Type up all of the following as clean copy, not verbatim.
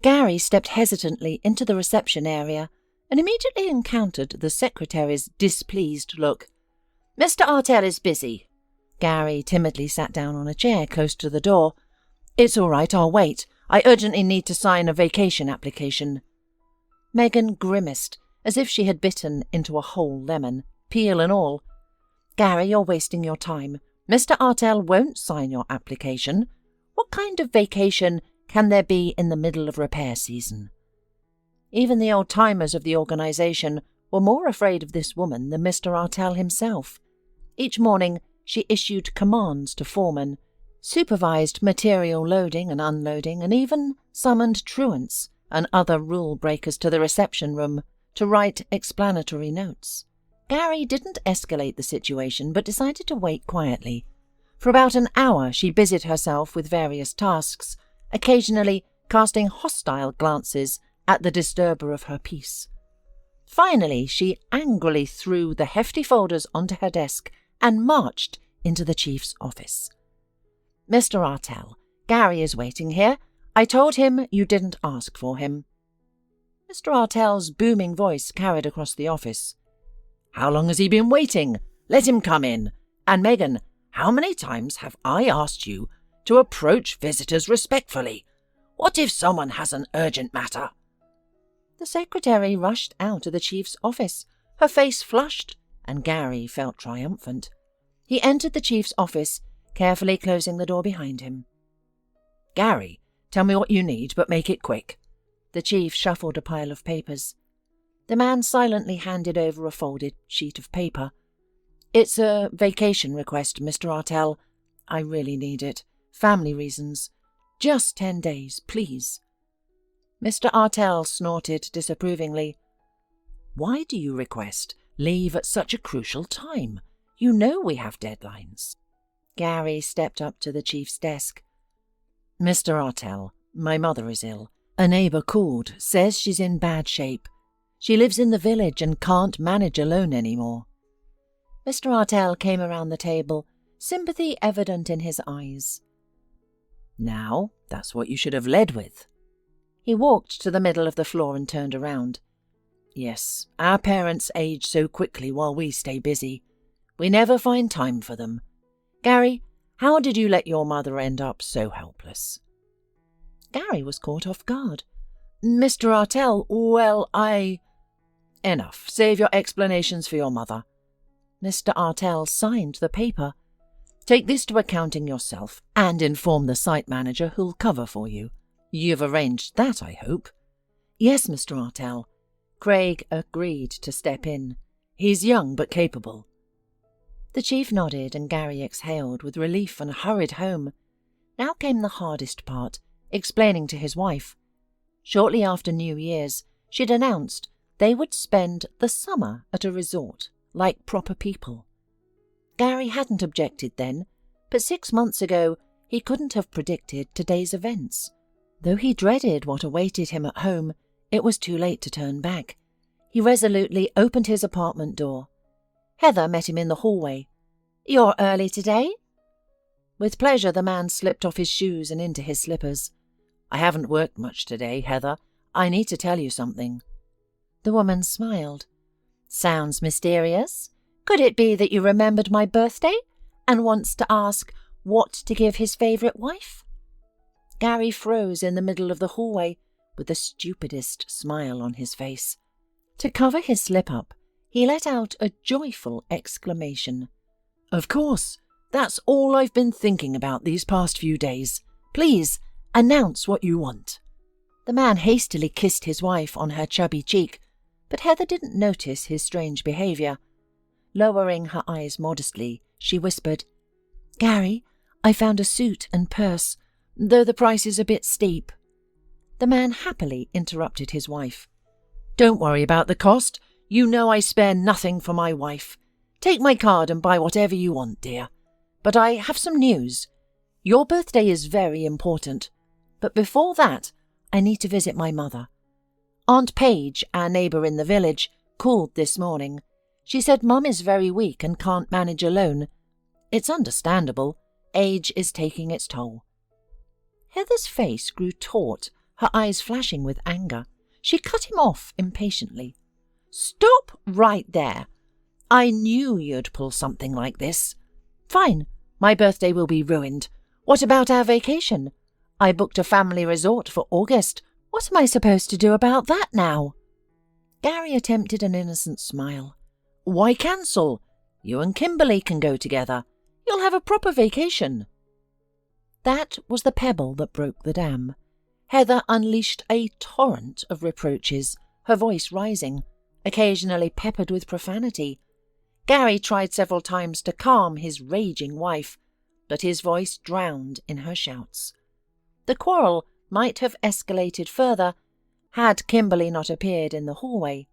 Gary stepped hesitantly into the reception area and immediately encountered the secretary's displeased look. "Mr.Artell is busy." Gary timidly sat down on a chair close to the door. "It's all right, I'll wait. I urgently need to sign a vacation application." Megan grimaced, as if she had bitten into a whole lemon, peel and all. "Gary, you're wasting your time. Mr.Artell won't sign your application. What kind of vacation can there be in the middle of repair season?" Even the old-timers of the organisation were more afraid of this woman than Mr.Artell himself. Each morning she issued commands to foremen, supervised material loading and unloading, and even summoned truants and other rule-breakers to the reception room to write explanatory notes. Gary didn't escalate the situation, but decided to wait quietly. For about an hour she busied herself with various tasks, occasionally casting hostile glances at the disturber of her peace. Finally, she angrily threw the hefty folders onto her desk and marched into the chief's office. "Mr.Artell, Gary is waiting here. I told him you didn't ask for him." Mr.Artell's booming voice carried across the office. "How long has he been waiting? Let him come in. And Megan, how many times have I asked you to approach visitors respectfully? What if someone has an urgent matter?" The secretary rushed out of the chief's office, her face flushed, and Gary felt triumphant. He entered the chief's office, carefully closing the door behind him. "Gary, tell me what you need, but make it quick." The chief shuffled a pile of papers. The man silently handed over a folded sheet of paper. "It's a vacation request, Mr.Artell. I really need it. Family reasons. Just 10 days, please." Mr.Artell snorted disapprovingly. "Why do you request leave at such a crucial time? You know we have deadlines." Gary stepped up to the chief's desk. "Mr.Artell, my mother is ill. A neighbour called, says she's in bad shape. She lives in the village and can't manage alone anymore." Mr.Artell came around the table, sympathy evident in his eyes. "Now, that's what you should have led with." He walked to the middle of the floor and turned around. "Yes, our parents age so quickly while we stay busy. We never find time for them. Gary, how did you let your mother end up so helpless?" Gary was caught off guard. "Mr.Artell, well, I—" "Enough. Save your explanations for your mother." Mr.Artell signed the paper. "Take this to accounting yourself and inform the site manager who'll cover for you. You've arranged that, I hope?" "Yes, Mr.Artell." Craig agreed to step in. "He's young but capable." The chief nodded and Gary exhaled with relief and hurried home. Now came the hardest part, explaining to his wife. Shortly after New Year's, she'd announced they would spend the summer at a resort, like proper people. Gary hadn't objected then, but 6 months ago he couldn't have predicted today's events. Though he dreaded what awaited him at home, it was too late to turn back. He resolutely opened his apartment door. Heather met him in the hallway. "You're early today?" With pleasure the man slipped off his shoes and into his slippers. "I haven't worked much today, Heather. I need to tell you something." The woman smiled. "Sounds mysterious. Could it be that you remembered my birthday and wants to ask what to give his favourite wife?" Gary froze in the middle of the hallway with the stupidest smile on his face. To cover his slip-up, he let out a joyful exclamation. "Of course! That's all I've been thinking about these past few days. Please, announce what you want." The man hastily kissed his wife on her chubby cheek, but Heather didn't notice his strange behaviour. Lowering her eyes modestly, she whispered, "Gary, I found a suit and purse, though the price is a bit steep." The man happily interrupted his wife. "Don't worry about the cost. You know I spare nothing for my wife. Take my card and buy whatever you want, dear. But I have some news. Your birthday is very important. But before that, I need to visit my mother. Aunt Paige, our neighbour in the village, called this morning. She said Mum is very weak and can't manage alone. It's understandable. Age is taking its toll." Heather's face grew taut, her eyes flashing with anger. She cut him off impatiently. "Stop right there. I knew you'd pull something like this. Fine, my birthday will be ruined. What about our vacation? I booked a family resort for August. What am I supposed to do about that now?" Gary attempted an innocent smile. "Why cancel? You and Kimberly can go together. You'll have a proper vacation." That was the pebble that broke the dam. Heather unleashed a torrent of reproaches, her voice rising, occasionally peppered with profanity. Gary tried several times to calm his raging wife, but his voice drowned in her shouts. The quarrel might have escalated further had Kimberly not appeared in the hallway.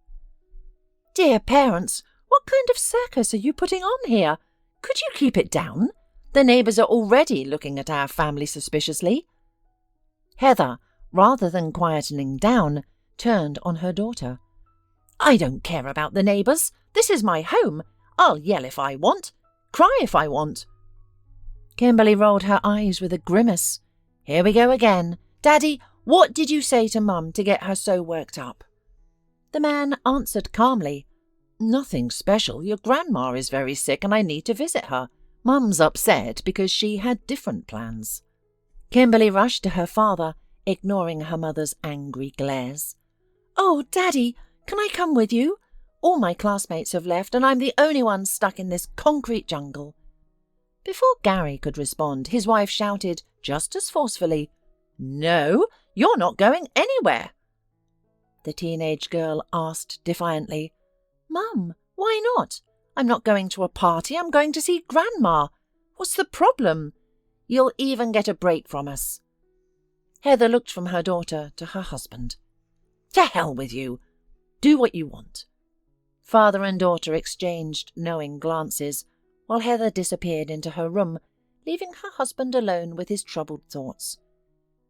"Dear parents, what kind of circus are you putting on here? Could you keep it down? The neighbours are already looking at our family suspiciously." Heather, rather than quietening down, turned on her daughter. "I don't care about the neighbours. This is my home. I'll yell if I want. Cry if I want." Kimberly rolled her eyes with a grimace. "Here we go again. Daddy, what did you say to Mum to get her so worked up?" The man answered calmly, "Nothing special. Your grandma is very sick and I need to visit her. Mum's upset because she had different plans." Kimberly rushed to her father, ignoring her mother's angry glares. "Oh, Daddy, can I come with you? All my classmates have left and I'm the only one stuck in this concrete jungle." Before Gary could respond, his wife shouted just as forcefully, "No, you're not going anywhere." The teenage girl asked defiantly, "Mum, why not? I'm not going to a party, I'm going to see Grandma. What's the problem? You'll even get a break from us." Heather looked from her daughter to her husband. "To hell with you. Do what you want." Father and daughter exchanged knowing glances, while Heather disappeared into her room, leaving her husband alone with his troubled thoughts.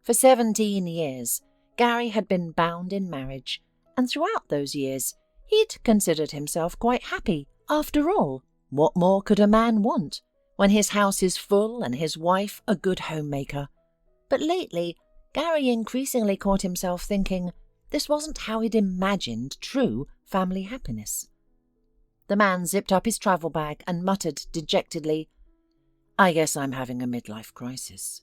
For 17 years, Gary had been bound in marriage, and throughout those years, he'd considered himself quite happy. After all, what more could a man want when his house is full and his wife a good homemaker? But lately, Gary increasingly caught himself thinking this wasn't how he'd imagined true family happiness. The man zipped up his travel bag and muttered dejectedly, "I guess I'm having a midlife crisis."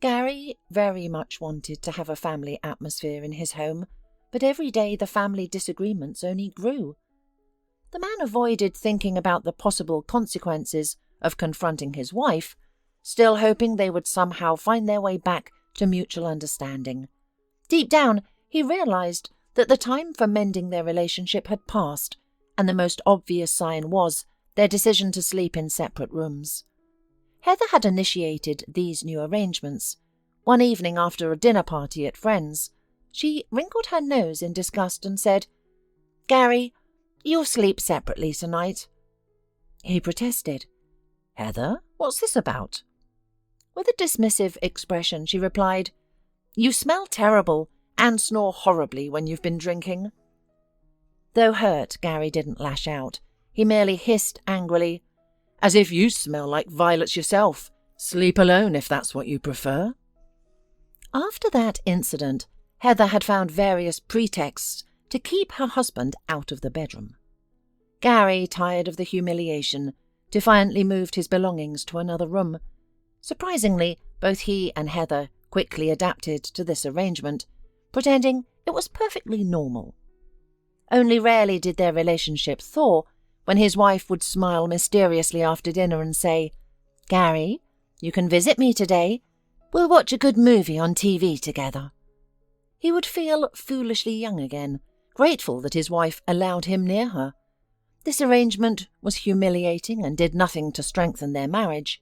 Gary very much wanted to have a family atmosphere in his home, but every day the family disagreements only grew. The man avoided thinking about the possible consequences of confronting his wife, still hoping they would somehow find their way back to mutual understanding. Deep down, he realized that the time for mending their relationship had passed, and the most obvious sign was their decision to sleep in separate rooms. Heather had initiated these new arrangements. One evening after a dinner party at friends', she wrinkled her nose in disgust and said, "Gary, you'll sleep separately tonight." He protested. "Heather, what's this about?" With a dismissive expression, she replied, "You smell terrible and snore horribly when you've been drinking." Though hurt, Gary didn't lash out. He merely hissed angrily, "As if you smell like violets yourself. Sleep alone if that's what you prefer." After that incident, Heather had found various pretexts to keep her husband out of the bedroom. Gary, tired of the humiliation, defiantly moved his belongings to another room. Surprisingly, both he and Heather quickly adapted to this arrangement, pretending it was perfectly normal. Only rarely did their relationship thaw when his wife would smile mysteriously after dinner and say, "Gary, you can visit me today. We'll watch a good movie on TV together." He would feel foolishly young again, grateful that his wife allowed him near her. This arrangement was humiliating and did nothing to strengthen their marriage.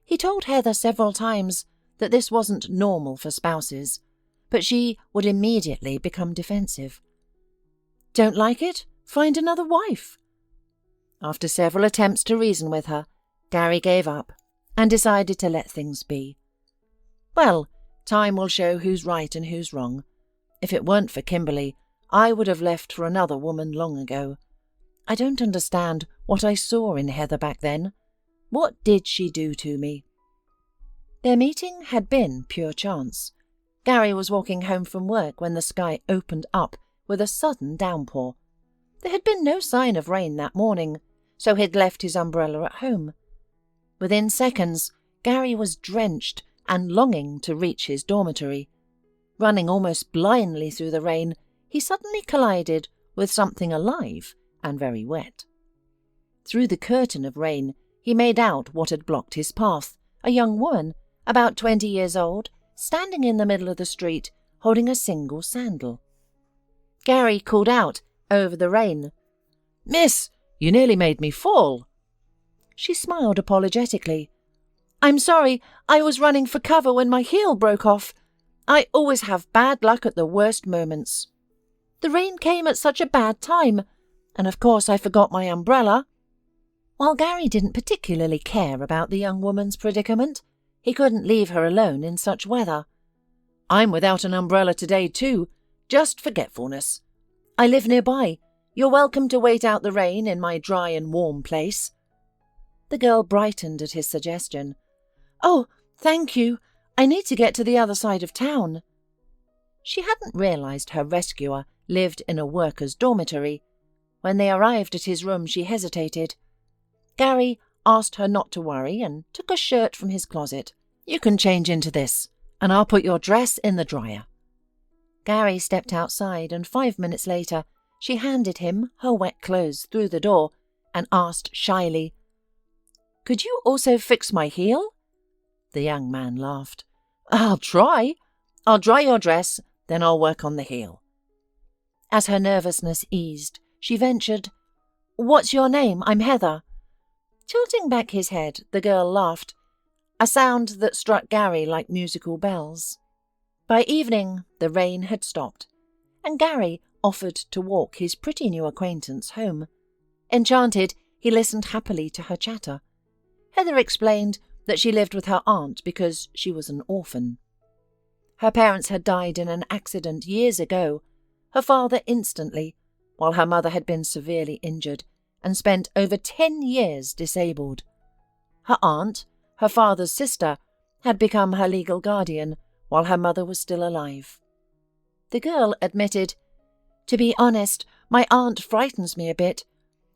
He told Heather several times that this wasn't normal for spouses, but she would immediately become defensive. "Don't like it? Find another wife." After several attempts to reason with her, Gary gave up and decided to let things be. Well, time will show who's right and who's wrong. If it weren't for Kimberly, I would have left for another woman long ago. I don't understand what I saw in Heather back then. What did she do to me? Their meeting had been pure chance. Gary was walking home from work when the sky opened up with a sudden downpour. There had been no sign of rain that morning, so he'd left his umbrella at home. Within seconds, Gary was drenched and longing to reach his dormitory. Running almost blindly through the rain, he suddenly collided with something alive and very wet. Through the curtain of rain, he made out what had blocked his path, a young woman, about 20 years old, standing in the middle of the street, holding a single sandal. Gary called out over the rain, "Miss, you nearly made me fall." She smiled apologetically. "I'm sorry, I was running for cover when my heel broke off. I always have bad luck at the worst moments. The rain came at such a bad time, and of course I forgot my umbrella." While Gary didn't particularly care about the young woman's predicament, he couldn't leave her alone in such weather. "I'm without an umbrella today too, just forgetfulness. I live nearby. You're welcome to wait out the rain in my dry and warm place." The girl brightened at his suggestion. "Oh, thank you. I need to get to the other side of town." She hadn't realized her rescuer lived in a worker's dormitory. When they arrived at his room, she hesitated. Gary asked her not to worry and took a shirt from his closet. "You can change into this, and I'll put your dress in the dryer." Gary stepped outside, and 5 minutes later, she handed him her wet clothes through the door and asked shyly, "Could you also fix my heel?" The young man laughed. "I'll try. I'll dry your dress, then I'll work on the heel." As her nervousness eased, she ventured, "What's your name? I'm Heather." Tilting back his head, the girl laughed, a sound that struck Gary like musical bells. By evening, the rain had stopped, and Gary offered to walk his pretty new acquaintance home. Enchanted, he listened happily to her chatter. Heather explained that she lived with her aunt because she was an orphan. Her parents had died in an accident years ago, her father instantly, while her mother had been severely injured and spent over 10 years disabled. Her aunt, her father's sister, had become her legal guardian while her mother was still alive. The girl admitted, "To be honest, my aunt frightens me a bit.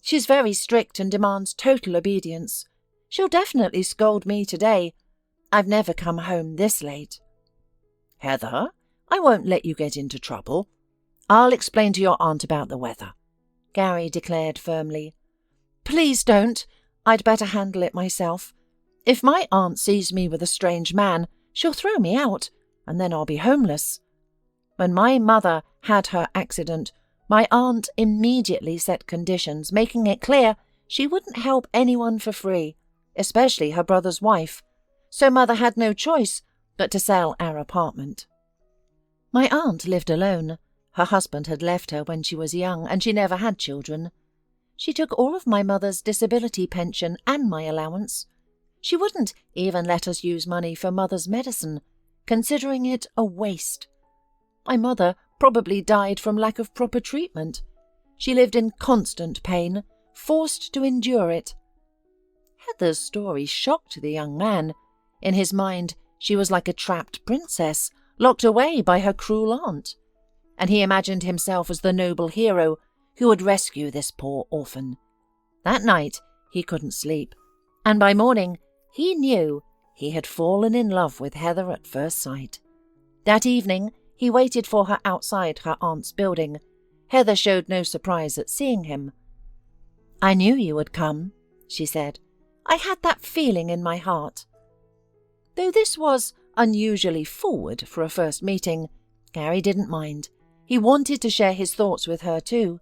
She's very strict and demands total obedience. She'll definitely scold me today. I've never come home this late." "Heather, I won't let you get into trouble. I'll explain to your aunt about the weather," Gary declared firmly. "Please don't. I'd better handle it myself. If my aunt sees me with a strange man, she'll throw me out, and then I'll be homeless. When my mother had her accident, my aunt immediately set conditions, making it clear she wouldn't help anyone for free, especially her brother's wife, so Mother had no choice but to sell our apartment. My aunt lived alone. Her husband had left her when she was young, and she never had children. She took all of my mother's disability pension and my allowance. She wouldn't even let us use money for Mother's medicine, considering it a waste. My mother probably died from lack of proper treatment. She lived in constant pain, forced to endure it. Heather's story shocked the young man. In his mind, she was like a trapped princess, locked away by her cruel aunt, and he imagined himself as the noble hero who would rescue this poor orphan. That night, he couldn't sleep, and by morning, he knew he had fallen in love with Heather at first sight. That evening, he waited for her outside her aunt's building. Heather showed no surprise at seeing him. "I knew you would come," she said. "I had that feeling in my heart." Though this was unusually forward for a first meeting, Gary didn't mind. He wanted to share his thoughts with her too.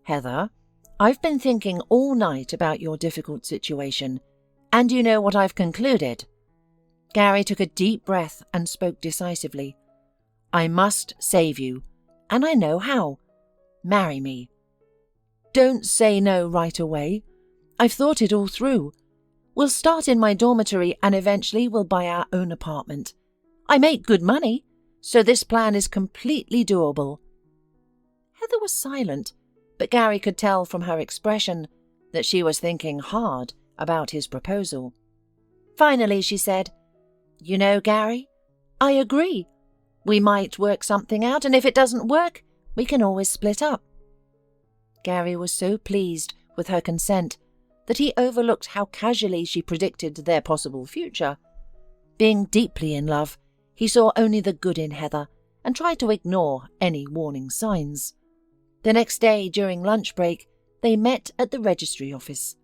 "Heather, I've been thinking all night about your difficult situation, and you know what I've concluded." Gary took a deep breath and spoke decisively. "I must save you, and I know how. Marry me." "Don't say no right away. I've thought it all through. We'll start in my dormitory and eventually we'll buy our own apartment. I make good money, so this plan is completely doable." Heather was silent, but Gary could tell from her expression that she was thinking hard about his proposal. Finally she said, "You know, Gary, I agree. We might work something out, and if it doesn't work, we can always split up." Gary was so pleased with her consent that he overlooked how casually she predicted their possible future. Being deeply in love, he saw only the good in Heather and tried to ignore any warning signs. The next day, during lunch break, they met at the registry office.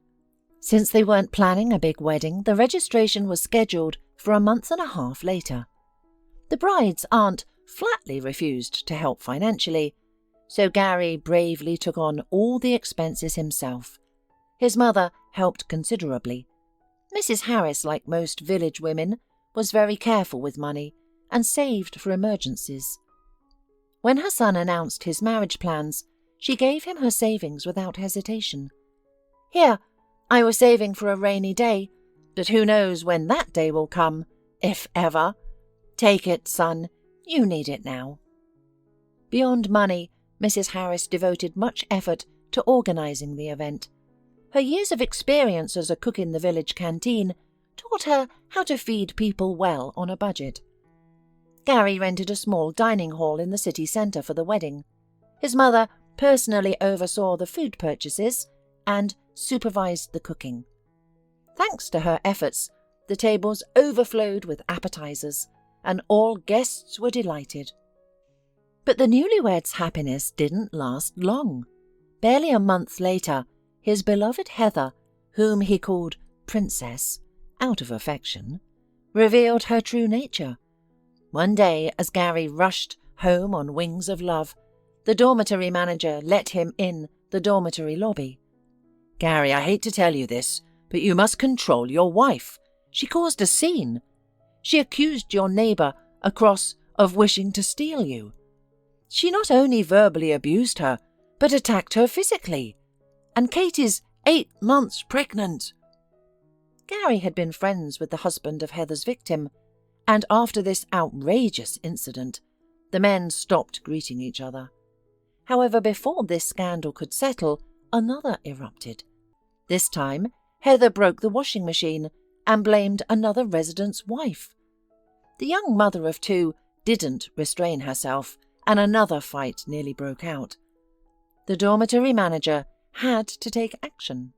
Since they weren't planning a big wedding, the registration was scheduled for a month and a half later. The bride's aunt flatly refused to help financially, so Gary bravely took on all the expenses himself. His mother helped considerably. Mrs. Harris, like most village women, was very careful with money and saved for emergencies. When her son announced his marriage plans, she gave him her savings without hesitation. "Here, I was saving for a rainy day, but who knows when that day will come, if ever. Take it, son, you need it now." Beyond money, Mrs. Harris devoted much effort to organising the event. Her years of experience as a cook in the village canteen taught her how to feed people well on a budget. Gary rented a small dining hall in the city centre for the wedding. His mother personally oversaw the food purchases and supervised the cooking. Thanks to her efforts, the tables overflowed with appetizers, and all guests were delighted. But the newlyweds' happiness didn't last long. Barely a month later, his beloved Heather, whom he called Princess, out of affection, revealed her true nature. One day, as Gary rushed home on wings of love, the dormitory manager let him in the dormitory lobby. "Gary, I hate to tell you this, but you must control your wife. She caused a scene. She accused your neighbour across of wishing to steal you. She not only verbally abused her, but attacked her physically. And Katie's 8 months pregnant." Gary had been friends with the husband of Heather's victim, and after this outrageous incident, the men stopped greeting each other. However, before this scandal could settle, another erupted. This time, Heather broke the washing machine and blamed another resident's wife. The young mother of 2 didn't restrain herself, and another fight nearly broke out. The dormitory manager had to take action.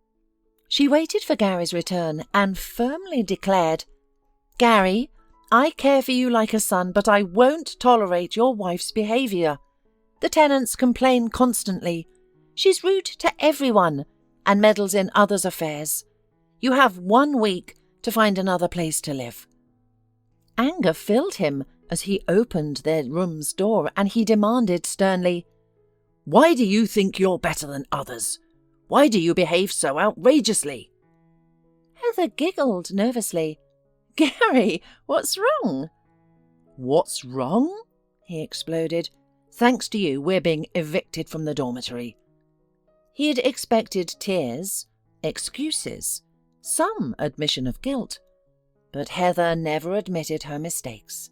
She waited for Gary's return and firmly declared, "Gary, I care for you like a son, but I won't tolerate your wife's behaviour. The tenants complain constantly. She's rude to everyone and meddles in others' affairs. You have 1 week to find another place to live." Anger filled him as he opened their room's door, and he demanded sternly, "Why do you think you're better than others? Why do you behave so outrageously?" Heather giggled nervously. "Gary, what's wrong?" "What's wrong?" he exploded. "Thanks to you, we're being evicted from the dormitory." He had expected tears, excuses, some admission of guilt, but Heather never admitted her mistakes.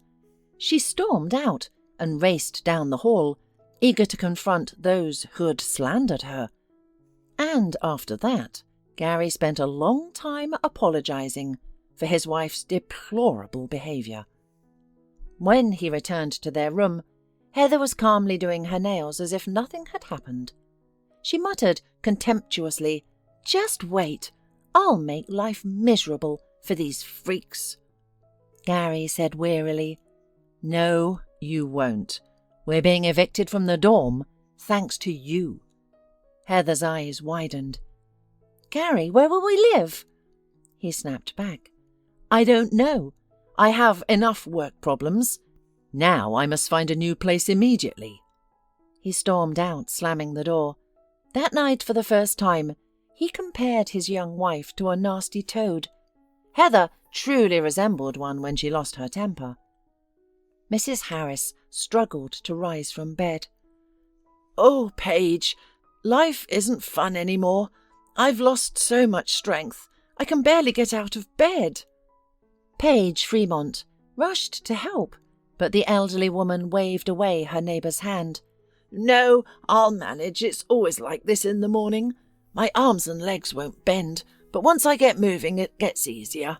She stormed out and raced down the hall, eager to confront those who had slandered her. And after that, Gary spent a long time apologizing for his wife's deplorable behaviour. When he returned to their room, Heather was calmly doing her nails as if nothing had happened. She muttered contemptuously, "Just wait, I'll make life miserable for these freaks." Gary said wearily, "No, you won't. We're being evicted from the dorm, thanks to you." Heather's eyes widened. "Gary, where will we live?" He snapped back. "I don't know. I have enough work problems. Now I must find a new place immediately." He stormed out, slamming the door. That night, for the first time, he compared his young wife to a nasty toad. Heather truly resembled one when she lost her temper. Mrs. Harris struggled to rise from bed. "Oh, Paige, life isn't fun anymore. I've lost so much strength. I can barely get out of bed." Paige Fremont rushed to help, but the elderly woman waved away her neighbour's hand. "No, I'll manage. It's always like this in the morning. My arms and legs won't bend, but once I get moving it gets easier."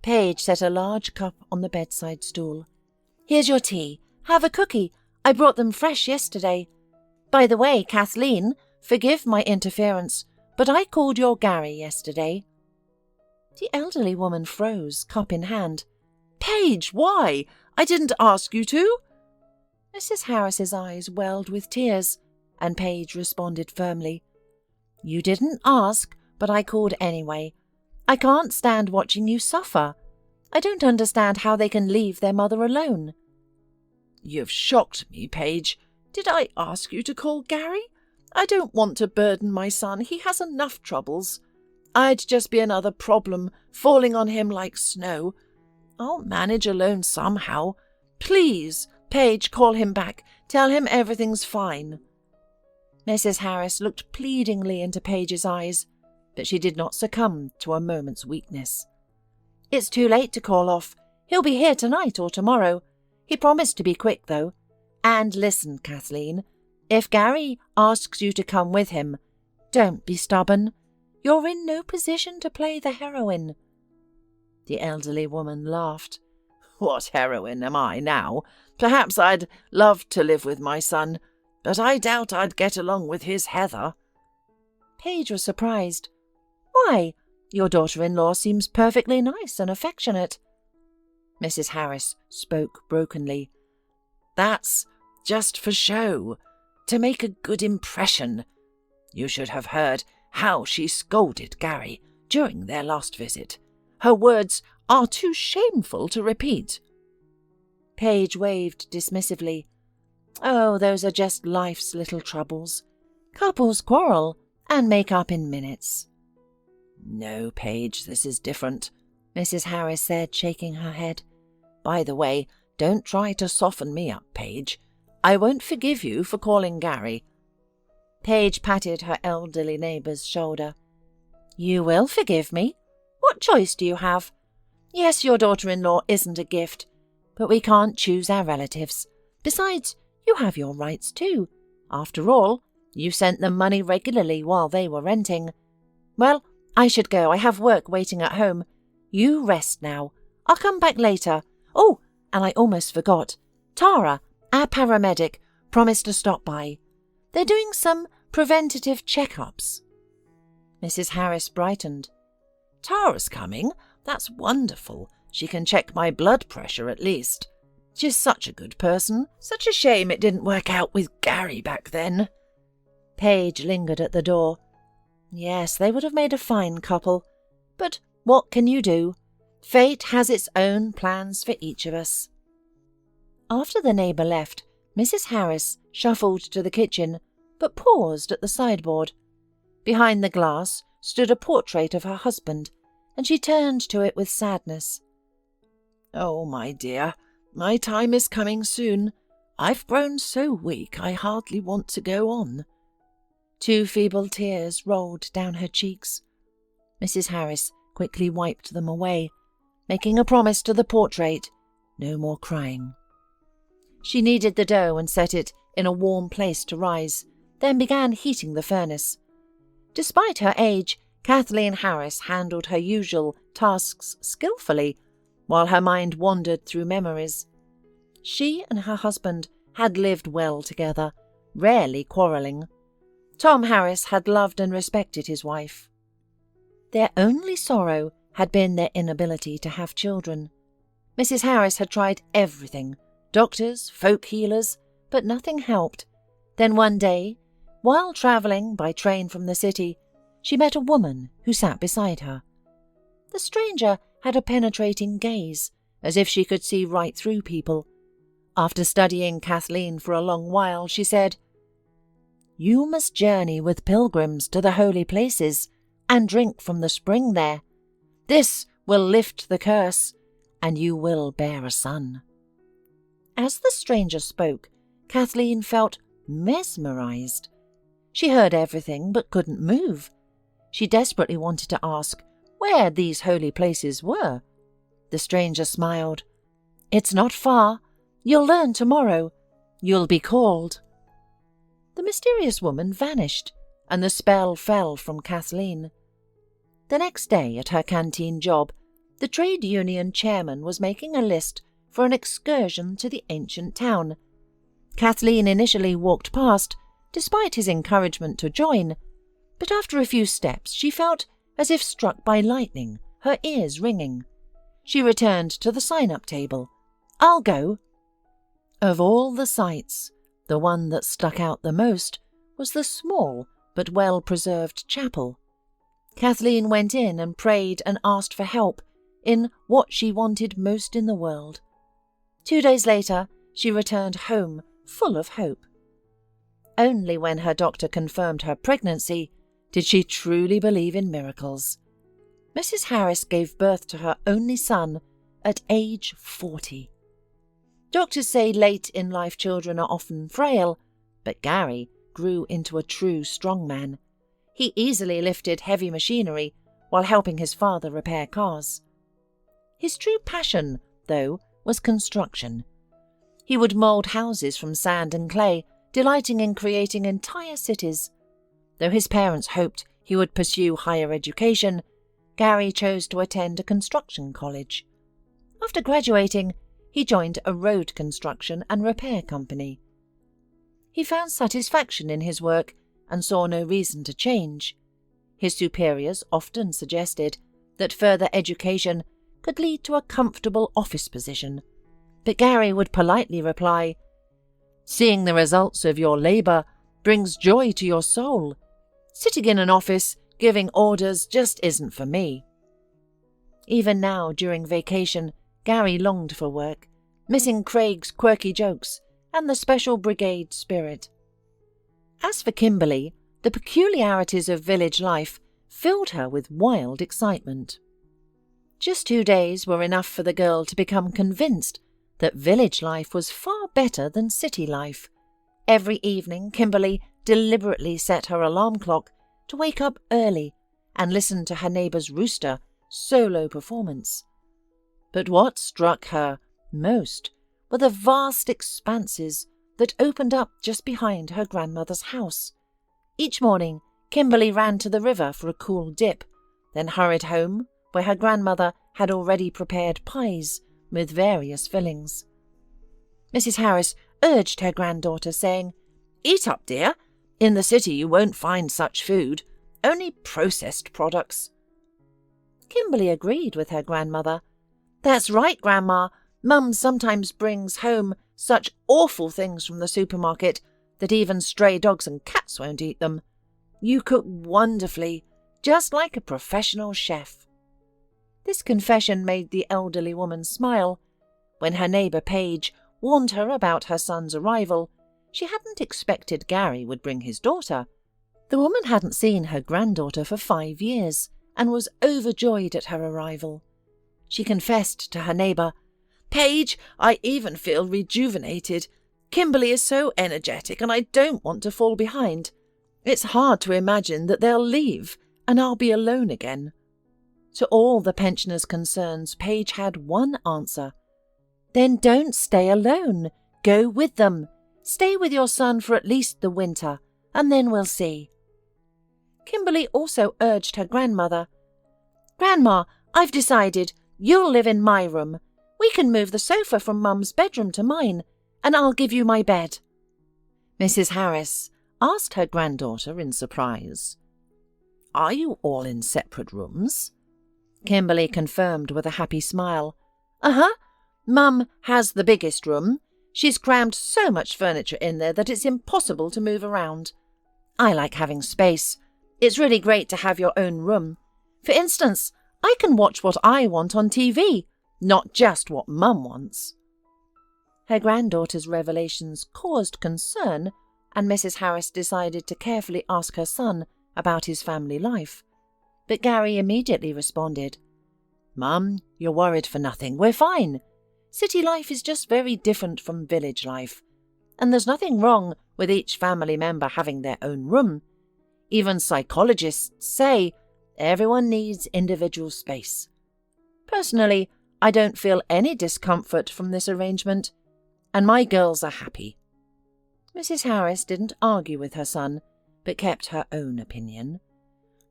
Paige set a large cup on the bedside stool. Here's your tea. Have a cookie. I brought them fresh yesterday. By the way, Kathleen, forgive my interference, but I called your Gary yesterday." The elderly woman froze, cup in hand. "Paige, why? I didn't ask you to." Mrs. Harris's eyes welled with tears, and Paige responded firmly. "You didn't ask, but I called anyway. I can't stand watching you suffer. I don't understand how they can leave their mother alone." "You've shocked me, Paige. Did I ask you to call Gary? I don't want to burden my son. He has enough troubles. I'd just be another problem falling on him like snow. I'll manage alone somehow. Please, Paige, call him back. Tell him everything's fine." Mrs. Harris looked pleadingly into Paige's eyes, but she did not succumb to a moment's weakness. "It's too late to call off. He'll be here tonight or tomorrow. He promised to be quick, though. And listen, Kathleen, if Gary asks you to come with him, don't be stubborn. You're in no position to play the heroine." The elderly woman laughed. "What heroine am I now? Perhaps I'd love to live with my son, but I doubt I'd get along with his Heather." Paige was surprised. "Why? Your daughter-in-law seems perfectly nice and affectionate." Mrs. Harris spoke brokenly. "That's just for show, to make a good impression. You should have heard how she scolded Gary during their last visit. Her words are too shameful to repeat." Paige waved dismissively. "Oh, those are just life's little troubles. Couples quarrel and make up in minutes." "No, Paige, this is different," Mrs. Harris said, shaking her head. "By the way, don't try to soften me up, Paige. I won't forgive you for calling Gary." Paige patted her elderly neighbour's shoulder. "You will forgive me? What choice do you have? Yes, your daughter-in-law isn't a gift, but we can't choose our relatives. Besides, you have your rights too. After all, you sent them money regularly while they were renting. Well, I should go. I have work waiting at home. You rest now. I'll come back later. Oh, and I almost forgot. Tara, our paramedic, promised to stop by. They're doing some preventative checkups." Mrs. Harris brightened. "Tara's coming? That's wonderful. She can check my blood pressure at least. She's such a good person. Such a shame it didn't work out with Gary back then." Paige lingered at the door. Yes, they would have made a fine couple. But what can you do? Fate has its own plans for each of us. After the neighbour left, Mrs. Harris shuffled to the kitchen, but paused at the sideboard. Behind the glass stood a portrait of her husband, and she turned to it with sadness. "Oh, my dear, my time is coming soon. I've grown so weak I hardly want to go on." 2 feeble tears rolled down her cheeks. Mrs. Harris quickly wiped them away, making a promise to the portrait, no more crying. She kneaded the dough and set it in a warm place to rise, then began heating the furnace. Despite her age, Kathleen Harris handled her usual tasks skillfully, while her mind wandered through memories. She and her husband had lived well together, rarely quarrelling. Tom Harris had loved and respected his wife. Their only sorrow had been their inability to have children. Mrs. Harris had tried everything, doctors, folk healers, but nothing helped. Then one day, while travelling by train from the city, she met a woman who sat beside her. The stranger had a penetrating gaze, as if she could see right through people. After studying Kathleen for a long while, she said, "You must journey with pilgrims to the holy places and drink from the spring there. This will lift the curse, and you will bear a son." As the stranger spoke, Kathleen felt mesmerized. She heard everything but couldn't move. She desperately wanted to ask where these holy places were. The stranger smiled. "It's not far. You'll learn tomorrow. You'll be called." The mysterious woman vanished, and the spell fell from Kathleen. The next day at her canteen job, the trade union chairman was making a list for an excursion to the ancient town. Kathleen initially walked past, despite his encouragement to join, but after a few steps she felt as if struck by lightning, her ears ringing. She returned to the sign-up table. "I'll go." Of all the sights, the one that stuck out the most was the small but well-preserved chapel. Kathleen went in and prayed and asked for help in what she wanted most in the world. 2 days later, she returned home full of hope. Only when her doctor confirmed her pregnancy did she truly believe in miracles. Mrs. Harris gave birth to her only son at age 40. Doctors say late-in-life children are often frail, but Gary grew into a true strongman. He easily lifted heavy machinery while helping his father repair cars. His true passion, though, was construction. He would mould houses from sand and clay, delighting in creating entire cities. Though his parents hoped he would pursue higher education, Gary chose to attend a construction college. After graduating, he joined a road construction and repair company. He found satisfaction in his work and saw no reason to change. His superiors often suggested that further education could lead to a comfortable office position, but Gary would politely reply, "Seeing the results of your labour brings joy to your soul. Sitting in an office giving orders just isn't for me." Even now, during vacation, Gary longed for work, missing Craig's quirky jokes and the special brigade spirit. As for Kimberly, the peculiarities of village life filled her with wild excitement. Just 2 days were enough for the girl to become convinced that village life was far better than city life. Every evening, Kimberly deliberately set her alarm clock to wake up early and listen to her neighbour's rooster solo performance. But what struck her most were the vast expanses that opened up just behind her grandmother's house. Each morning, Kimberly ran to the river for a cool dip, then hurried home, where her grandmother had already prepared pies with various fillings. Mrs. Harris urged her granddaughter, saying, "Eat up, dear. In the city you won't find such food, only processed products." Kimberly agreed with her grandmother. "That's right, Grandma. Mum sometimes brings home such awful things from the supermarket that even stray dogs and cats won't eat them. You cook wonderfully, just like a professional chef." This confession made the elderly woman smile. When her neighbour Paige warned her about her son's arrival, she hadn't expected Gary would bring his daughter. The woman hadn't seen her granddaughter for 5 years and was overjoyed at her arrival. She confessed to her neighbour, "Paige, I even feel rejuvenated. Kimberly is so energetic and I don't want to fall behind. It's hard to imagine that they'll leave and I'll be alone again." To all the pensioners' concerns, Paige had one answer. "Then don't stay alone. Go with them. Stay with your son for at least the winter, and then we'll see." Kimberly also urged her grandmother, "Grandma, I've decided you'll live in my room. We can move the sofa from Mum's bedroom to mine, and I'll give you my bed." Mrs. Harris asked her granddaughter in surprise, "Are you all in separate rooms?" Kimberly confirmed with a happy smile. "Uh-huh. Mum has the biggest room. She's crammed so much furniture in there that it's impossible to move around. I like having space. It's really great to have your own room. For instance, I can watch what I want on TV, not just what Mum wants." Her granddaughter's revelations caused concern, and Mrs. Harris decided to carefully ask her son about his family life. But Gary immediately responded, "Mum, you're worried for nothing. We're fine. City life is just very different from village life, and there's nothing wrong with each family member having their own room. Even psychologists say everyone needs individual space. Personally, I don't feel any discomfort from this arrangement, and my girls are happy." Mrs. Harris didn't argue with her son, but kept her own opinion.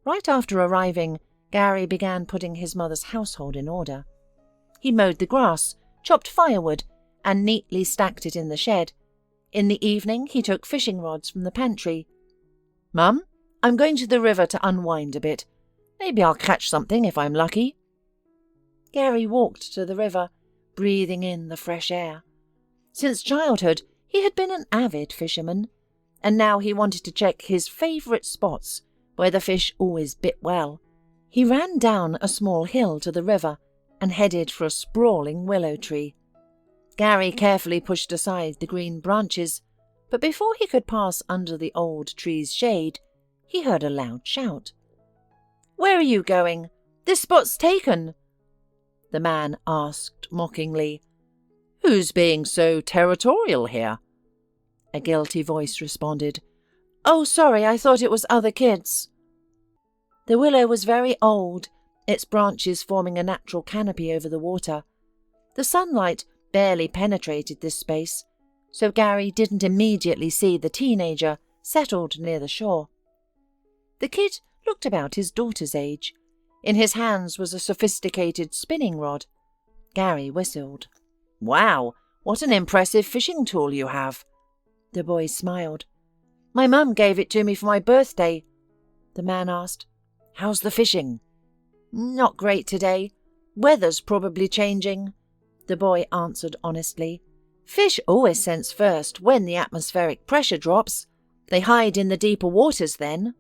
Right after arriving, Gary began putting his mother's household in order. He mowed the grass, chopped firewood, and neatly stacked it in the shed. In the evening he took fishing rods from the pantry. "Mum, I'm going to the river to unwind a bit. Maybe I'll catch something if I'm lucky." Gary walked to the river, breathing in the fresh air. Since childhood, he had been an avid fisherman, and now he wanted to check his favourite spots where the fish always bit well. He ran down a small hill to the river and headed for a sprawling willow tree. Gary carefully pushed aside the green branches, but before he could pass under the old tree's shade, he heard a loud shout. "Where are you going? This spot's taken," the man asked mockingly. "Who's being so territorial here?" A guilty voice responded. "Oh, sorry, I thought it was other kids." The willow was very old, its branches forming a natural canopy over the water. The sunlight barely penetrated this space, so Gary didn't immediately see the teenager settled near the shore. The kid looked about his daughter's age. In his hands was a sophisticated spinning rod. Gary whistled. "Wow, what an impressive fishing tool you have." The boy smiled. "My mum gave it to me for my birthday." The man asked, "How's the fishing?" "Not great today. Weather's probably changing," the boy answered honestly. "Fish always sense first when the atmospheric pressure drops. They hide in the deeper waters then."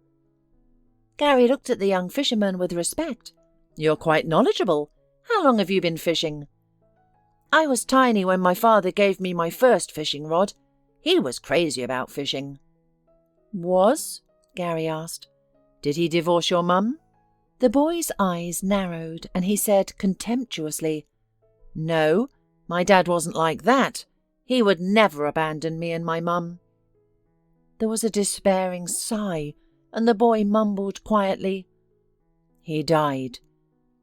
Gary looked at the young fisherman with respect. "You're quite knowledgeable. How long have you been fishing?" "I was tiny when my father gave me my first fishing rod. He was crazy about fishing." "Was?" Gary asked. "Did he divorce your mum?" The boy's eyes narrowed and he said contemptuously, "No, my dad wasn't like that. He would never abandon me and my mum." There was a despairing sigh, and the boy mumbled quietly, "He died.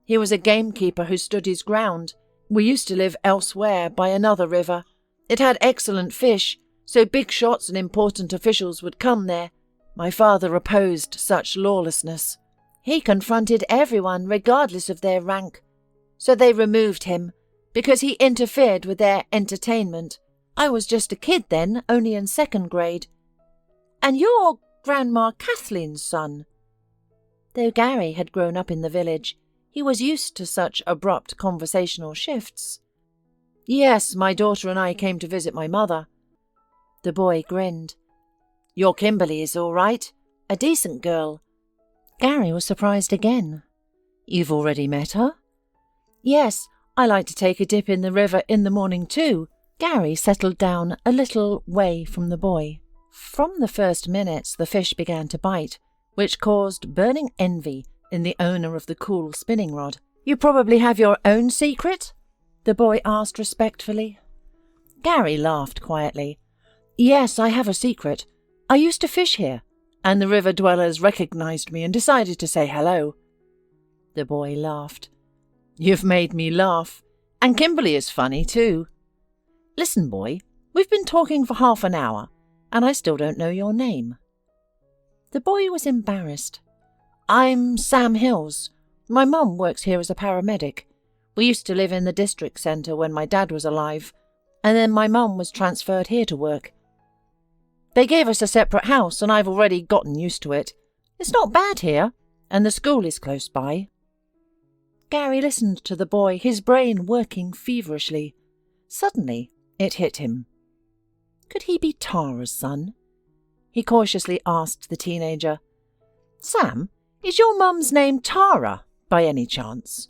He was a gamekeeper who stood his ground. We used to live elsewhere by another river. It had excellent fish, so big shots and important officials would come there. My father opposed such lawlessness. He confronted everyone regardless of their rank. So they removed him, because he interfered with their entertainment. I was just a kid then, only in 2nd grade. And you're Grandma Kathleen's son." Though Gary had grown up in the village, he was used to such abrupt conversational shifts. "Yes, my daughter and I came to visit my mother." The boy grinned. "Your Kimberly is all right. A decent girl." Gary was surprised again. "You've already met her?" "Yes, I like to take a dip in the river in the morning too." Gary settled down a little way from the boy. From the first minutes the fish began to bite, which caused burning envy in the owner of the cool spinning rod. "You probably have your own secret?" the boy asked respectfully. Gary laughed quietly. "Yes, I have a secret. I used to fish here, and the river dwellers recognized me and decided to say hello." The boy laughed. "You've made me laugh, and Kimberly is funny too. Listen, boy, we've been talking for half an hour, and I still don't know your name." The boy was embarrassed. "I'm Sam Hills. My mum works here as a paramedic. We used to live in the district centre when my dad was alive, and then my mum was transferred here to work. They gave us a separate house, and I've already gotten used to it. It's not bad here, and the school is close by." Gary listened to the boy, his brain working feverishly. Suddenly, it hit him. Could he be Tara's son? He cautiously asked the teenager, "Sam, is your mum's name Tara, by any chance?"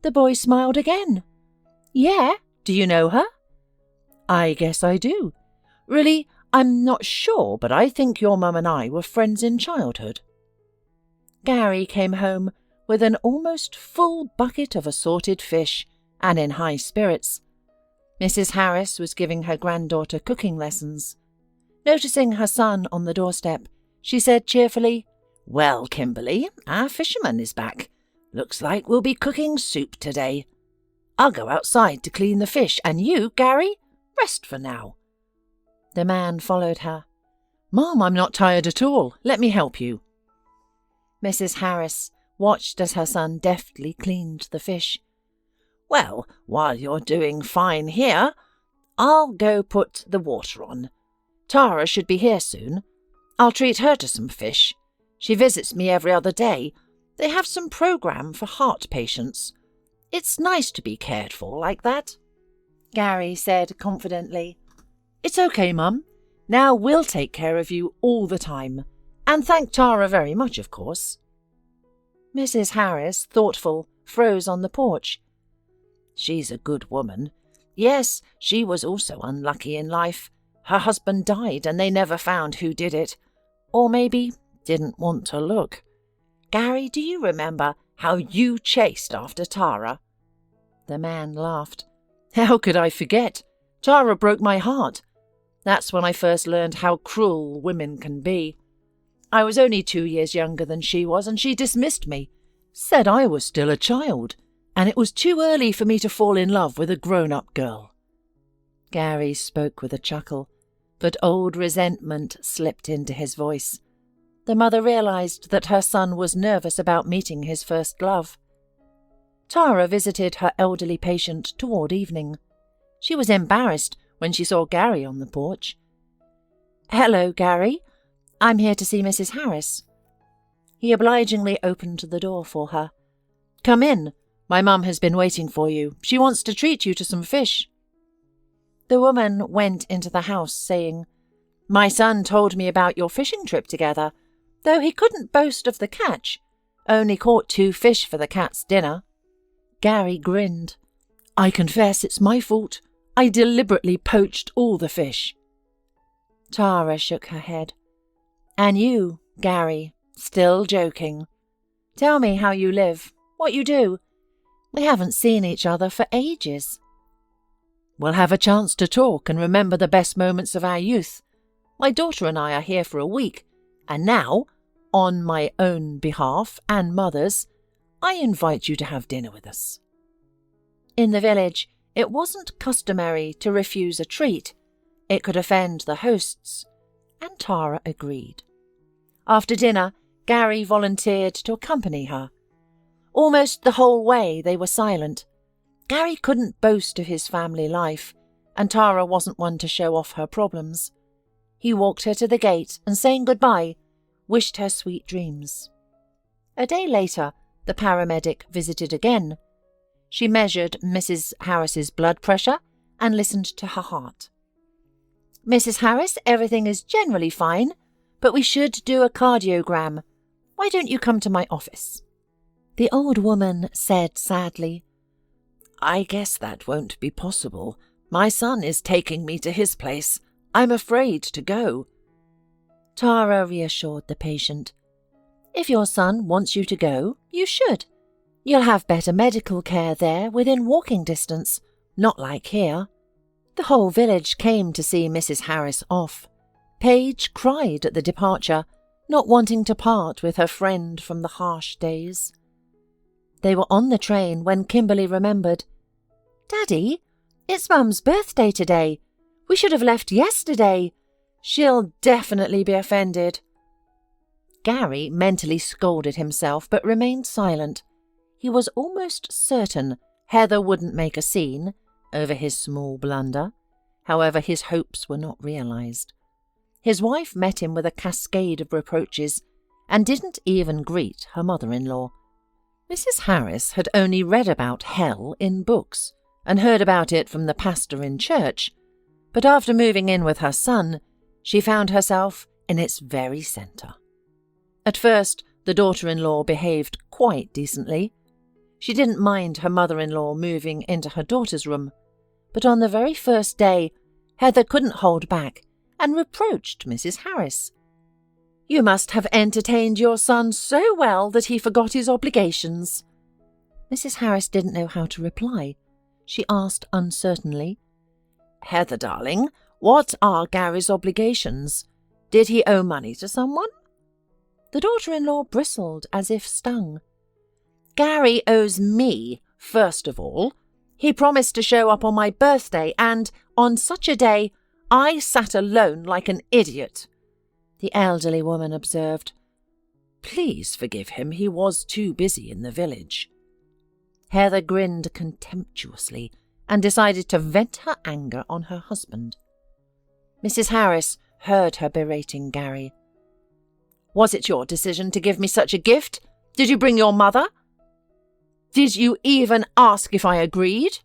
The boy smiled again. "Yeah, do you know her?" "I guess I do. Really, I'm not sure, but I think your mum and I were friends in childhood." Gary came home with an almost full bucket of assorted fish and in high spirits. Mrs. Harris was giving her granddaughter cooking lessons. Noticing her son on the doorstep, she said cheerfully, "Well, Kimberly, our fisherman is back. Looks like we'll be cooking soup today. I'll go outside to clean the fish, and you, Gary, rest for now." The man followed her. "Mom, I'm not tired at all. Let me help you." Mrs. Harris watched as her son deftly cleaned the fish. Well, while you're doing fine here, I'll go put the water on. Tara should be here soon. I'll treat her to some fish. She visits me every other day. They have some program for heart patients. It's nice to be cared for like that." Gary said confidently. "It's okay, Mum. Now we'll take care of you all the time. And thank Tara very much, of course." Mrs. Harris, thoughtful, froze on the porch. "She's a good woman. Yes, she was also unlucky in life. Her husband died and they never found who did it. Or maybe didn't want to look. Gary, do you remember how you chased after Tara?" The man laughed. "How could I forget? Tara broke my heart. That's when I first learned how cruel women can be. I was only 2 years younger than she was, and she dismissed me, said I was still a child, and it was too early for me to fall in love with a grown-up girl." Gary spoke with a chuckle, but old resentment slipped into his voice. The mother realized that her son was nervous about meeting his first love. Tara visited her elderly patient toward evening. She was embarrassed when she saw Gary on the porch. "Hello, Gary. I'm here to see Mrs. Harris." He obligingly opened the door for her. "Come in. My mum has been waiting for you. She wants to treat you to some fish." The woman went into the house, saying, "My son told me about your fishing trip together, though he couldn't boast of the catch. Only caught 2 fish for the cat's dinner." Gary grinned. "I confess it's my fault. I deliberately poached all the fish." Tara shook her head. "And you, Gary, still joking. Tell me how you live, what you do. We haven't seen each other for ages." "We'll have a chance to talk and remember the best moments of our youth. My daughter and I are here for a week, and now, on my own behalf and mother's, I invite you to have dinner with us." In the village, it wasn't customary to refuse a treat. It could offend the hosts, and Tara agreed. After dinner, Gary volunteered to accompany her. Almost the whole way they were silent. Gary couldn't boast of his family life, and Tara wasn't one to show off her problems. He walked her to the gate and, saying goodbye, wished her sweet dreams. A day later, the paramedic visited again. She measured Mrs. Harris's blood pressure and listened to her heart. "Mrs. Harris, everything is generally fine, but we should do a cardiogram. Why don't you come to my office?" The old woman said sadly, "I guess that won't be possible. My son is taking me to his place. I'm afraid to go." Tara reassured the patient. "If your son wants you to go, you should. You'll have better medical care there within walking distance, not like here." The whole village came to see Mrs. Harris off. Paige cried at the departure, not wanting to part with her friend from the harsh days. They were on the train when Kimberly remembered. "Daddy, it's Mum's birthday today. We should have left yesterday. She'll definitely be offended." Gary mentally scolded himself but remained silent. He was almost certain Heather wouldn't make a scene over his small blunder. However, his hopes were not realized. His wife met him with a cascade of reproaches and didn't even greet her mother-in-law. Mrs. Harris had only read about hell in books and heard about it from the pastor in church, but after moving in with her son, she found herself in its very centre. At first, the daughter-in-law behaved quite decently. She didn't mind her mother-in-law moving into her daughter's room, but on the very first day, Heather couldn't hold back and reproached Mrs. Harris. "You must have entertained your son so well that he forgot his obligations." Mrs. Harris didn't know how to reply. She asked uncertainly, "Heather, darling, what are Gary's obligations? Did he owe money to someone?" The daughter-in-law bristled as if stung. "Gary owes me, first of all. He promised to show up on my birthday, and on such a day, I sat alone like an idiot," the elderly woman observed. "Please forgive him, he was too busy in the village." Heather grinned contemptuously and decided to vent her anger on her husband. Mrs. Harris heard her berating Gary. Was it your decision to give me such a gift? Did you bring your mother? Did you even ask if I agreed?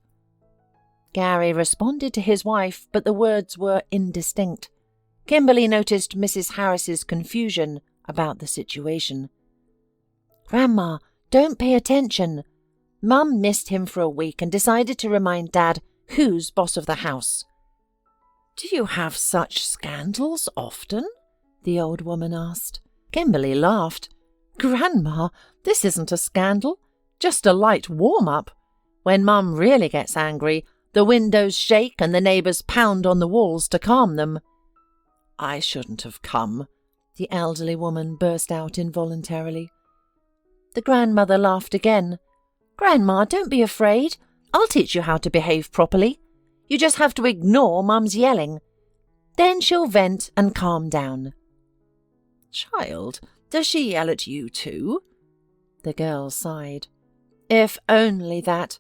Gary responded to his wife, but the words were indistinct. Kimberly noticed Mrs. Harris's confusion about the situation. Grandma, don't pay attention. Mum missed him for a week and decided to remind Dad who's boss of the house. Do you have such scandals often? The old woman asked. Kimberly laughed. Grandma, this isn't a scandal, just a light warm-up. When Mum really gets angry, the windows shake and the neighbours pound on the walls to calm them. I shouldn't have come, the elderly woman burst out involuntarily. The grandmother laughed again. Grandma, don't be afraid. I'll teach you how to behave properly. You just have to ignore Mum's yelling. Then she'll vent and calm down. Child, does she yell at you too? The girl sighed. If only that.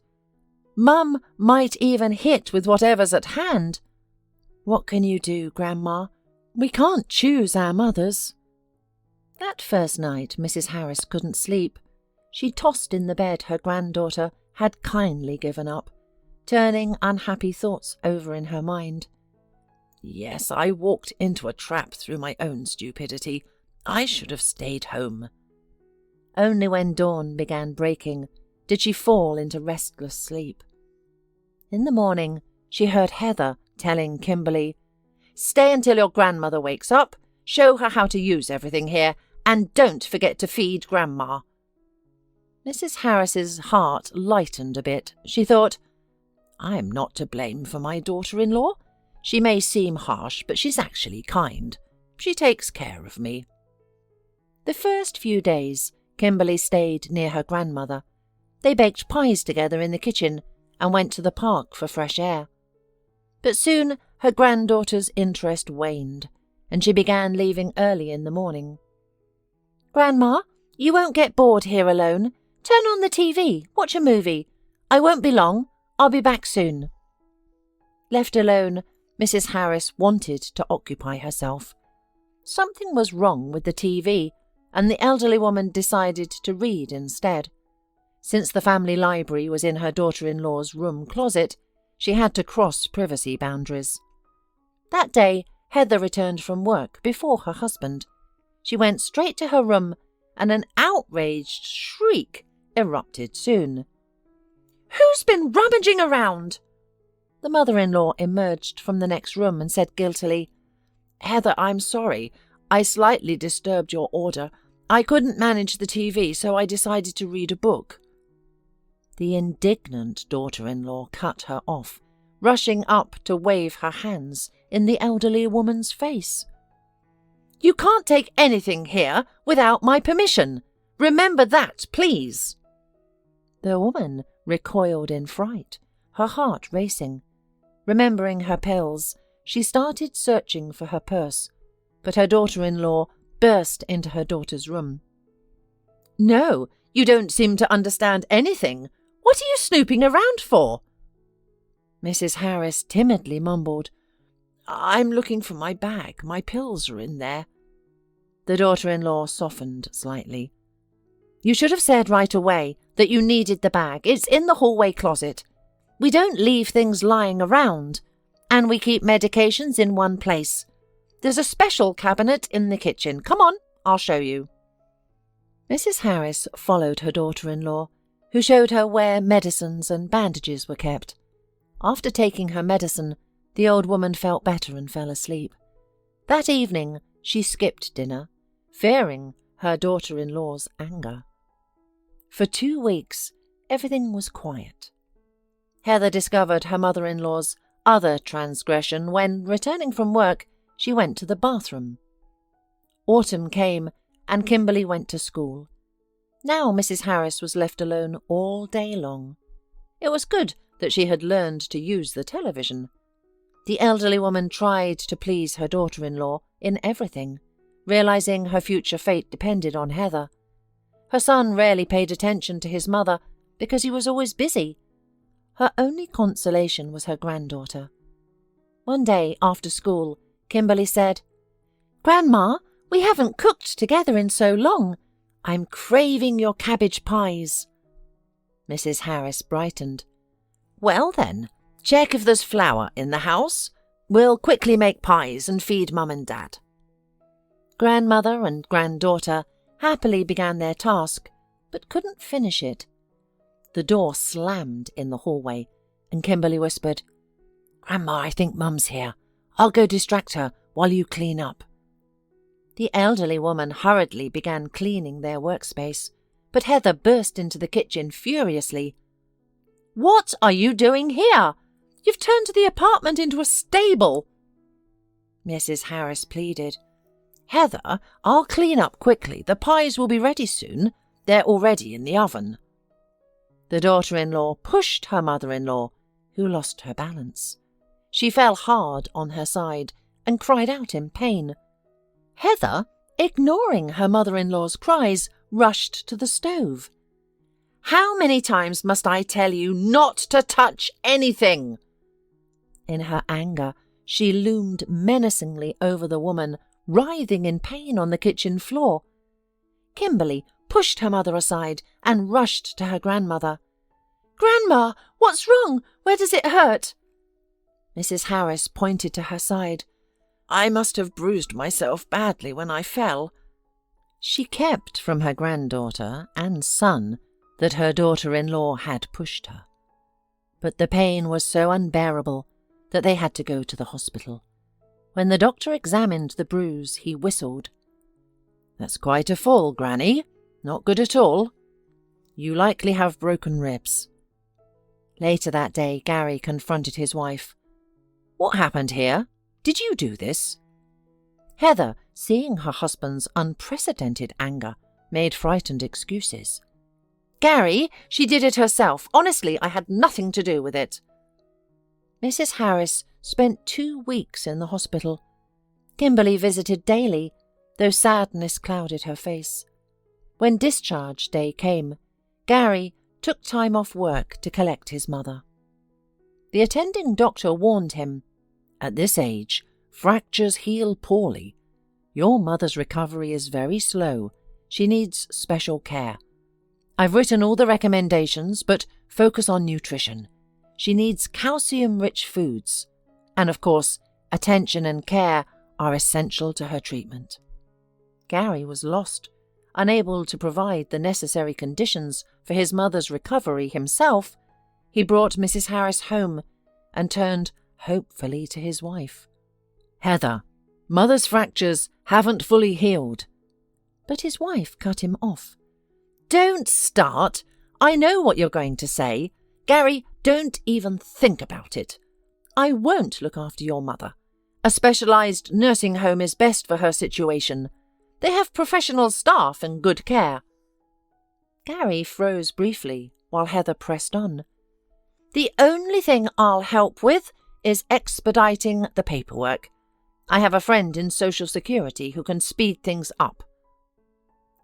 Mum might even hit with whatever's at hand. What can you do, Grandma? We can't choose our mothers. That first night, Mrs. Harris couldn't sleep. She tossed in the bed her granddaughter had kindly given up, turning unhappy thoughts over in her mind. Yes, I walked into a trap through my own stupidity. I should have stayed home. Only when dawn began breaking did she fall into restless sleep. In the morning, she heard Heather telling Kimberly, "Stay until your grandmother wakes up, show her how to use everything here, and don't forget to feed Grandma." Mrs. Harris's heart lightened a bit. She thought, I'm not to blame for my daughter-in-law. She may seem harsh, but she's actually kind. She takes care of me. The first few days, Kimberly stayed near her grandmother. They baked pies together in the kitchen and went to the park for fresh air. But soon her granddaughter's interest waned, and she began leaving early in the morning. "Grandma, you won't get bored here alone. Turn on the TV, watch a movie. I won't be long. I'll be back soon." Left alone, Mrs. Harris wanted to occupy herself. Something was wrong with the TV, and the elderly woman decided to read instead. Since the family library was in her daughter-in-law's room closet, she had to cross privacy boundaries. That day, Heather returned from work before her husband. She went straight to her room, and an outraged shriek erupted soon. "Who's been rummaging around?" The mother-in-law emerged from the next room and said guiltily, "Heather, I'm sorry. I slightly disturbed your order. I couldn't manage the TV, so I decided to read a book." The indignant daughter-in-law cut her off, rushing up to wave her hands in the elderly woman's face. "You can't take anything here without my permission. Remember that, please." The woman recoiled in fright, her heart racing. Remembering her pills, she started searching for her purse, but her daughter-in-law burst into her daughter's room. "No, you don't seem to understand anything. What are you snooping around for?" Mrs. Harris timidly mumbled, "I'm looking for my bag. My pills are in there." The daughter-in-law softened slightly. "You should have said right away that you needed the bag. It's in the hallway closet. We don't leave things lying around, and we keep medications in one place. There's a special cabinet in the kitchen. Come on, I'll show you." Mrs. Harris followed her daughter-in-law, who showed her where medicines and bandages were kept. After taking her medicine, the old woman felt better and fell asleep. That evening, she skipped dinner, fearing her daughter-in-law's anger. For 2 weeks, everything was quiet. Heather discovered her mother-in-law's other transgression when, returning from work, she went to the bathroom. Autumn came, and Kimberly went to school. Now Mrs. Harris was left alone all day long. It was good that she had learned to use the television. The elderly woman tried to please her daughter-in-law in everything, realizing her future fate depended on Heather. Her son rarely paid attention to his mother, because he was always busy. Her only consolation was her granddaughter. One day after school, Kimberly said, "Grandma, we haven't cooked together in so long. I'm craving your cabbage pies." Mrs. Harris brightened. "Well then, check if there's flour in the house. We'll quickly make pies and feed Mum and Dad." Grandmother and granddaughter happily began their task, but couldn't finish it. The door slammed in the hallway, and Kimberly whispered, "Grandma, I think Mum's here. I'll go distract her while you clean up." The elderly woman hurriedly began cleaning their workspace, but Heather burst into the kitchen furiously. "What are you doing here? You've turned the apartment into a stable." Mrs. Harris pleaded, "Heather, I'll clean up quickly. The pies will be ready soon. They're already in the oven." The daughter-in-law pushed her mother-in-law, who lost her balance. She fell hard on her side and cried out in pain. Heather, ignoring her mother-in-law's cries, rushed to the stove. "How many times must I tell you not to touch anything?" In her anger, she loomed menacingly over the woman, writhing in pain on the kitchen floor. Kimberly pushed her mother aside and rushed to her grandmother. "Grandma, what's wrong? Where does it hurt?" Mrs. Harris pointed to her side. "I must have bruised myself badly when I fell." She kept from her granddaughter and son that her daughter-in-law had pushed her. But the pain was so unbearable that they had to go to the hospital. When the doctor examined the bruise, he whistled. "That's quite a fall, Granny. Not good at all. You likely have broken ribs." Later that day, Gary confronted his wife. "What happened here? Did you do this?" Heather, seeing her husband's unprecedented anger, made frightened excuses. "Gary, she did it herself. Honestly, I had nothing to do with it." Mrs. Harris spent 2 weeks in the hospital. Kimberly visited daily, though sadness clouded her face. When discharge day came, Gary took time off work to collect his mother. The attending doctor warned him, "At this age, fractures heal poorly. Your mother's recovery is very slow. She needs special care. I've written all the recommendations, but focus on nutrition. She needs calcium-rich foods. And of course, attention and care are essential to her treatment." Gary was lost, unable to provide the necessary conditions for his mother's recovery himself. He brought Mrs. Harris home and turned hopefully to his wife. "Heather, Mother's fractures haven't fully healed." But his wife cut him off. "Don't start. I know what you're going to say. Gary, don't even think about it. I won't look after your mother. A specialized nursing home is best for her situation. They have professional staff and good care." Gary froze briefly while Heather pressed on. "The only thing I'll help with is expediting the paperwork. I have a friend in Social Security who can speed things up."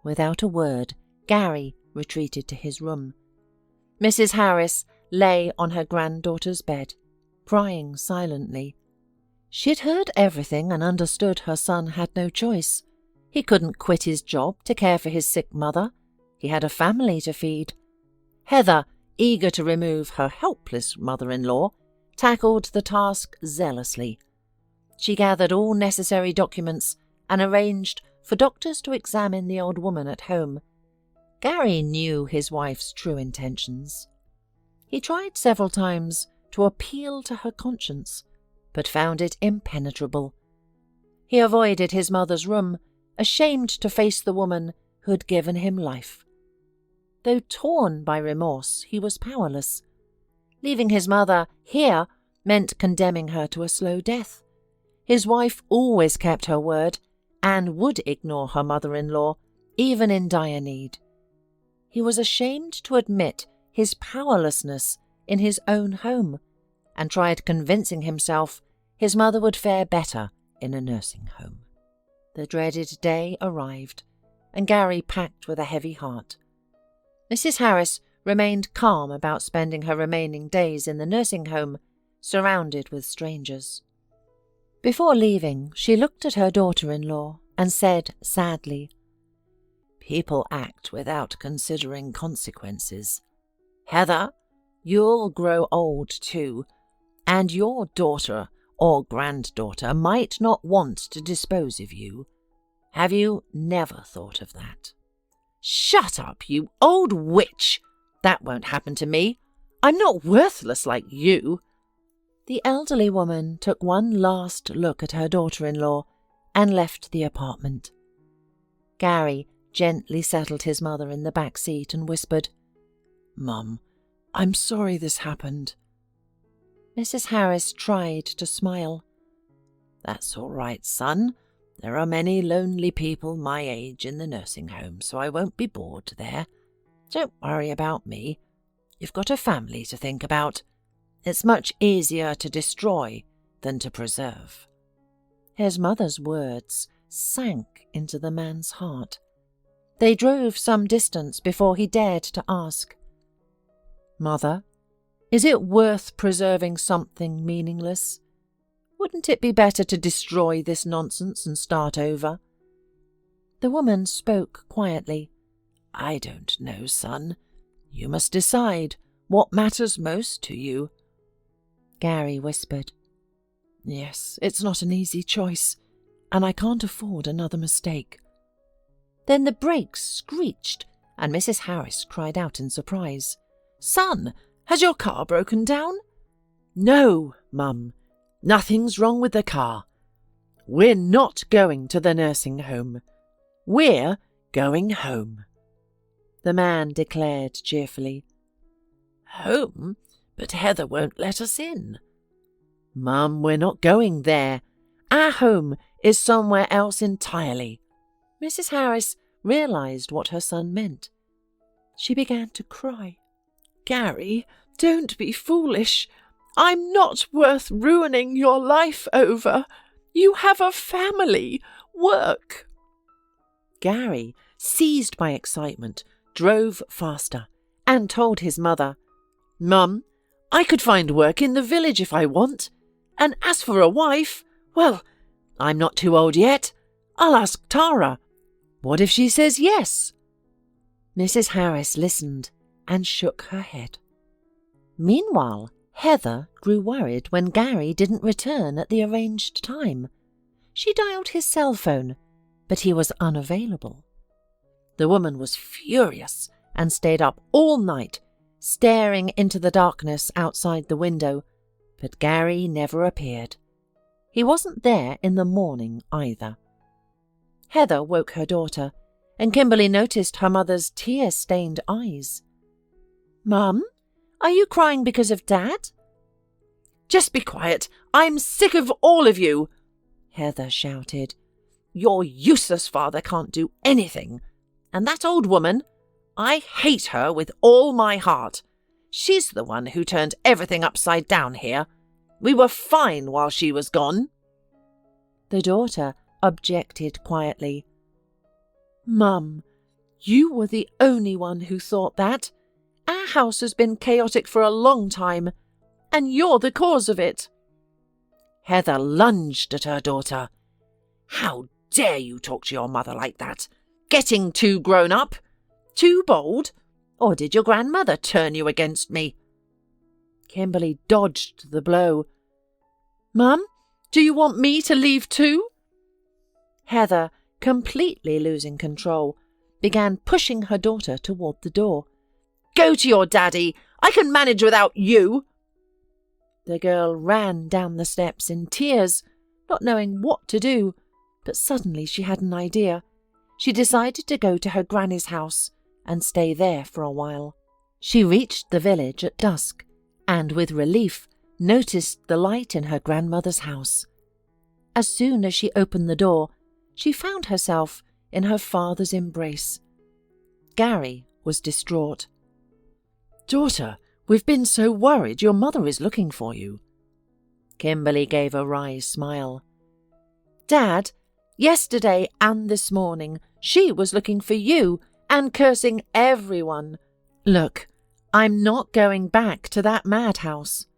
Without a word, Gary retreated to his room. Mrs. Harris lay on her granddaughter's bed, crying silently. She'd heard everything and understood her son had no choice. He couldn't quit his job to care for his sick mother. He had a family to feed. Heather, eager to remove her helpless mother-in-law, tackled the task zealously. She gathered all necessary documents and arranged for doctors to examine the old woman at home. Gary knew his wife's true intentions. He tried several times to appeal to her conscience, but found it impenetrable. He avoided his mother's room, ashamed to face the woman who had given him life. Though torn by remorse, he was powerless. Leaving his mother here meant condemning her to a slow death. His wife always kept her word and would ignore her mother-in-law, even in dire need. He was ashamed to admit his powerlessness in his own home, and tried convincing himself his mother would fare better in a nursing home. The dreaded day arrived, and Gary packed with a heavy heart. Mrs. Harris remained calm about spending her remaining days in the nursing home, surrounded with strangers. Before leaving, she looked at her daughter-in-law and said sadly, "People act without considering consequences. Heather, you'll grow old too, and your daughter or granddaughter might not want to dispose of you. Have you never thought of that?" "Shut up, you old witch! That won't happen to me. I'm not worthless like you." The elderly woman took one last look at her daughter-in-law and left the apartment. Gary gently settled his mother in the back seat and whispered, "Mum, I'm sorry this happened." Mrs. Harris tried to smile. "That's all right, son. There are many lonely people my age in the nursing home, so I won't be bored there. Don't worry about me. You've got a family to think about. It's much easier to destroy than to preserve." His mother's words sank into the man's heart. They drove some distance before he dared to ask, "Mother, is it worth preserving something meaningless? Wouldn't it be better to destroy this nonsense and start over?" The woman spoke quietly. "I don't know, son. You must decide what matters most to you." Gary whispered, "Yes, it's not an easy choice, and I can't afford another mistake." Then the brakes screeched, and Mrs. Harris cried out in surprise, "Son, has your car broken down?" "No, Mum. Nothing's wrong with the car. We're not going to the nursing home. We're going home," the man declared cheerfully. "Home? But Heather won't let us in." "Mum, we're not going there. Our home is somewhere else entirely." Mrs. Harris realized what her son meant. She began to cry. "Gary, don't be foolish. I'm not worth ruining your life over. You have a family, work." Gary, seized by excitement, drove faster and told his mother, "Mum, I could find work in the village if I want. And as for a wife, well, I'm not too old yet. I'll ask Tara. What if she says yes?" Mrs. Harris listened and shook her head. Meanwhile, Heather grew worried when Gary didn't return at the arranged time. She dialed his cell phone, but he was unavailable. The woman was furious and stayed up all night, staring into the darkness outside the window, but Gary never appeared. He wasn't there in the morning either. Heather woke her daughter, and Kimberly noticed her mother's tear-stained eyes. "Mum, are you crying because of Dad?" "Just be quiet. I'm sick of all of you," Heather shouted. "Your useless father can't do anything. And that old woman, I hate her with all my heart. She's the one who turned everything upside down here. We were fine while she was gone." The daughter objected quietly. "Mum, you were the only one who thought that. Our house has been chaotic for a long time, and you're the cause of it." Heather lunged at her daughter. "How dare you talk to your mother like that? Getting too grown up? Too bold? Or did your grandmother turn you against me?" Kimberly dodged the blow. "Mum, do you want me to leave too?" Heather, completely losing control, began pushing her daughter toward the door. "Go to your daddy. I can manage without you." The girl ran down the steps in tears, not knowing what to do, but suddenly she had an idea. She decided to go to her granny's house and stay there for a while. She reached the village at dusk, and with relief noticed the light in her grandmother's house. As soon as she opened the door, she found herself in her father's embrace. Gary was distraught. "Daughter, we've been so worried. Your mother is looking for you." Kimberly gave a wry smile. "Dad, yesterday and this morning she was looking for you and cursing everyone. Look, I'm not going back to that madhouse."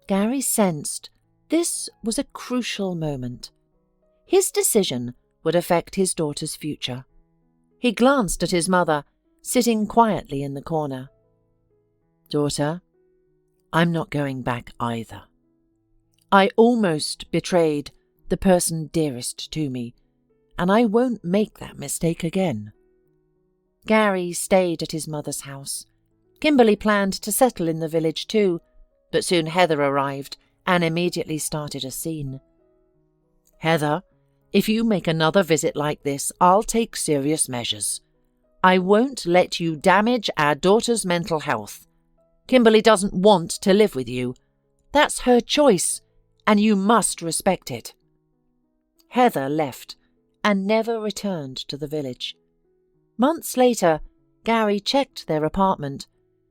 Gary sensed this was a crucial moment. His decision would affect his daughter's future. He glanced at his mother, sitting quietly in the corner. "Daughter, I'm not going back either. I almost betrayed the person dearest to me, and I won't make that mistake again." Gary stayed at his mother's house. Kimberly planned to settle in the village too, but soon Heather arrived and immediately started a scene. "Heather, if you make another visit like this, I'll take serious measures. I won't let you damage our daughter's mental health. Kimberly doesn't want to live with you. That's her choice, and you must respect it." Heather left and never returned to the village. Months later, Gary checked their apartment,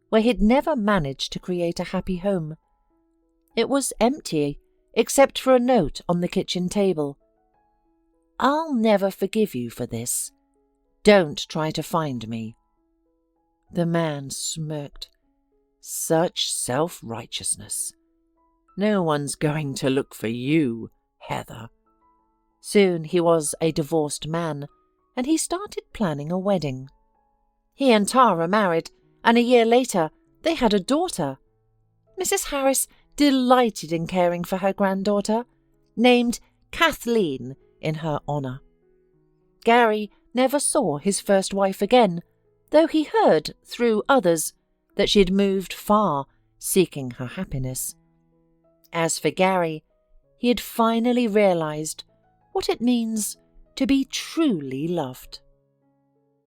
where he'd never managed to create a happy home. It was empty, except for a note on the kitchen table. "I'll never forgive you for this. Don't try to find me." The man smirked. "Such self-righteousness. No one's going to look for you, Heather." Soon he was a divorced man, and he started planning a wedding. He and Tara married, and a year later they had a daughter. Mrs. Harris delighted in caring for her granddaughter, named Kathleen in her honour. Gary never saw his first wife again, though he heard through others that she'd moved far, seeking her happiness. As for Gary, he had finally realised what it means to be truly loved.